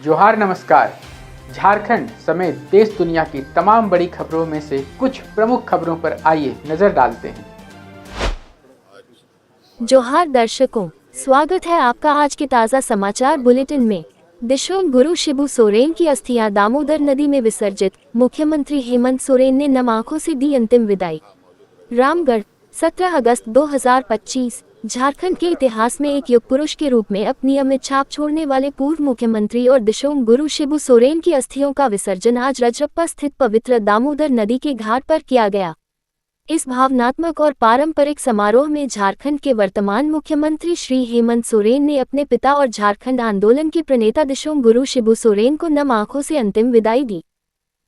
जोहार नमस्कार। झारखंड समेत देश दुनिया की तमाम बड़ी खबरों में से कुछ प्रमुख खबरों पर आइए नजर डालते हैं। जोहार दर्शकों, स्वागत है आपका आज के ताज़ा समाचार बुलेटिन में। दिशोम गुरु शिबू सोरेन की अस्थियां दामोदर नदी में विसर्जित, मुख्यमंत्री हेमंत सोरेन ने नम आंखों से दी अंतिम विदाई। रामगढ़, 17 अगस्त 2025। झारखंड के इतिहास में एक युग पुरुष के रूप में अपनी अमिट छाप छोड़ने वाले पूर्व मुख्यमंत्री और दिशोम गुरु शिबू सोरेन की अस्थियों का विसर्जन आज रजरप्पा स्थित पवित्र दामोदर नदी के घाट पर किया गया। इस भावनात्मक और पारंपरिक समारोह में झारखंड के वर्तमान मुख्यमंत्री श्री हेमंत सोरेन ने अपने पिता और झारखंड आंदोलन के प्रणेता दिशोम गुरु शिबू सोरेन को नम आंखों से अंतिम विदाई दी।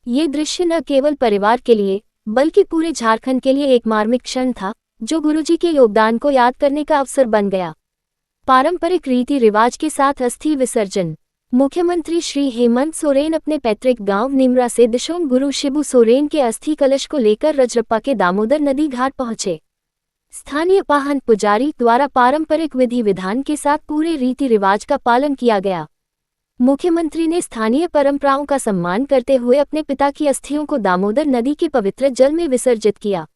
ये दृश्य न केवल परिवार के लिए बल्कि पूरे झारखंड के लिए एक मार्मिक क्षण था, जो गुरुजी के योगदान को याद करने का अवसर बन गया। पारंपरिक रीति रिवाज के साथ अस्थि विसर्जन। मुख्यमंत्री श्री हेमंत सोरेन अपने पैतृक गांव निमरा से दिशोम गुरु शिबू सोरेन के अस्थि कलश को लेकर रजरप्पा के दामोदर नदी घाट पहुंचे। स्थानीय पाहन पुजारी द्वारा पारंपरिक विधि विधान के साथ पूरे रीति रिवाज का पालन किया गया। मुख्यमंत्री ने स्थानीय परंपराओं का सम्मान करते हुए अपने पिता की अस्थियों को दामोदर नदी के पवित्र जल में विसर्जित किया।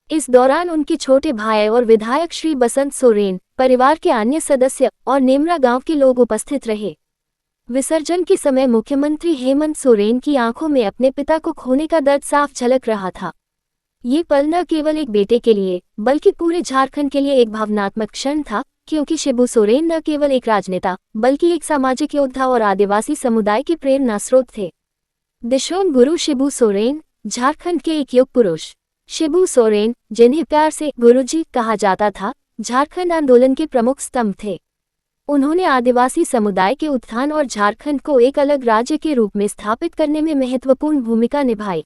इस दौरान उनके छोटे भाई और विधायक श्री बसंत सोरेन, परिवार के अन्य सदस्य और नेमरा गांव के लोग उपस्थित रहे। विसर्जन के समय मुख्यमंत्री हेमंत सोरेन की आंखों में अपने पिता को खोने का दर्द साफ झलक रहा था। ये पल न केवल एक बेटे के लिए बल्कि पूरे झारखंड के लिए एक भावनात्मक क्षण था, क्योंकि शिबू सोरेन न केवल एक राजनेता बल्कि एक सामाजिक योद्धा और आदिवासी समुदाय के प्रेरणा स्रोत थे। दिशोम गुरु शिबू सोरेन, झारखंड के एक युग पुरुष। शिबू सोरेन, जिन्हें प्यार से गुरुजी कहा जाता था, झारखंड आंदोलन के प्रमुख स्तंभ थे। उन्होंने आदिवासी समुदाय के उत्थान और झारखंड को एक अलग राज्य के रूप में स्थापित करने में महत्वपूर्ण भूमिका निभाई।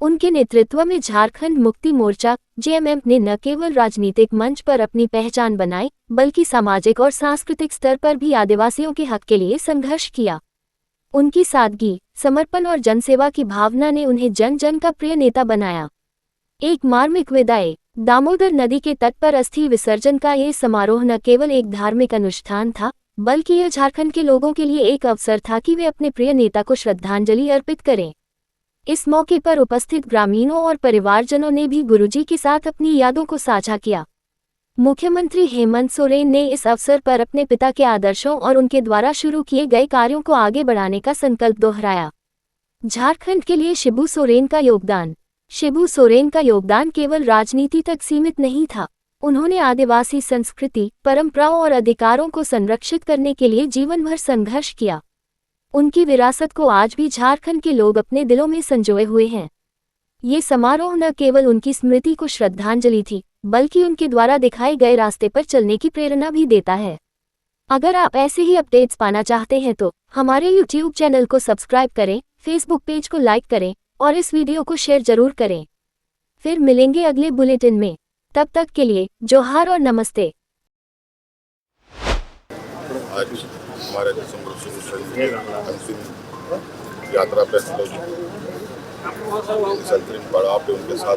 उनके नेतृत्व में झारखंड मुक्ति मोर्चा (जेएमएम) ने न केवल राजनीतिक मंच पर अपनी पहचान बनाई, बल्कि सामाजिक और सांस्कृतिक स्तर पर भी आदिवासियों के हक के लिए संघर्ष किया। उनकी सादगी, समर्पण और जनसेवा की भावना ने उन्हें जन जन का प्रिय नेता बनाया। एक मार्मिक विदाई। दामोदर नदी के तट पर अस्थि विसर्जन का ये समारोह न केवल एक धार्मिक अनुष्ठान था, बल्कि यह झारखंड के लोगों के लिए एक अवसर था कि वे अपने प्रिय नेता को श्रद्धांजलि अर्पित करें। इस मौके पर उपस्थित ग्रामीणों और परिवारजनों ने भी गुरुजी के साथ अपनी यादों को साझा किया। मुख्यमंत्री हेमंत सोरेन ने इस अवसर पर अपने पिता के आदर्शों और उनके द्वारा शुरू किए गए कार्यों को आगे बढ़ाने का संकल्प दोहराया। झारखंड के लिए शिबू सोरेन का योगदान। शिबू सोरेन का योगदान केवल राजनीति तक सीमित नहीं था। उन्होंने आदिवासी संस्कृति, परंपराओं और अधिकारों को संरक्षित करने के लिए जीवन भर संघर्ष किया। उनकी विरासत को आज भी झारखंड के लोग अपने दिलों में संजोए हुए हैं। ये समारोह न केवल उनकी स्मृति को श्रद्धांजलि थी, बल्कि उनके द्वारा दिखाए गए रास्ते पर चलने की प्रेरणा भी देता है। अगर आप ऐसे ही अपडेट्स पाना चाहते हैं तो हमारे YouTube चैनल को सब्सक्राइब करें, Facebook पेज को लाइक करें और इस वीडियो को शेयर जरूर करें। फिर मिलेंगे अगले बुलेटिन में। तब तक के लिए जोहार और नमस्ते। आज हमारे दिसोम गुरु शिबू सोरेन की अंतिम यात्रा फैसला इस अंतरिम पड़ाव पे उनके साथ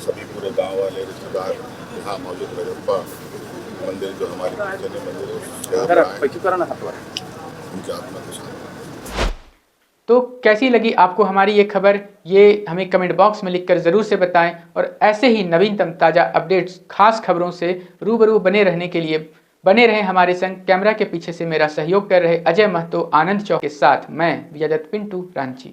सभी पूरे गांव वाले रिश्तेदार यहाँ मौजूद रजरप्पा मंदिर, जो हमारी पूजनीय मंदिर है, उनकी आत्मा को शांति। तो कैसी लगी आपको हमारी ये खबर, ये हमें कमेंट बॉक्स में लिखकर ज़रूर से बताएं। और ऐसे ही नवीनतम ताज़ा अपडेट्स, खास खबरों से रूबरू बने रहने के लिए बने रहें हमारे संग। कैमरा के पीछे से मेरा सहयोग कर रहे अजय महतो, आनंद चौक के साथ मैं विजय दत्त पिंटू, रांची।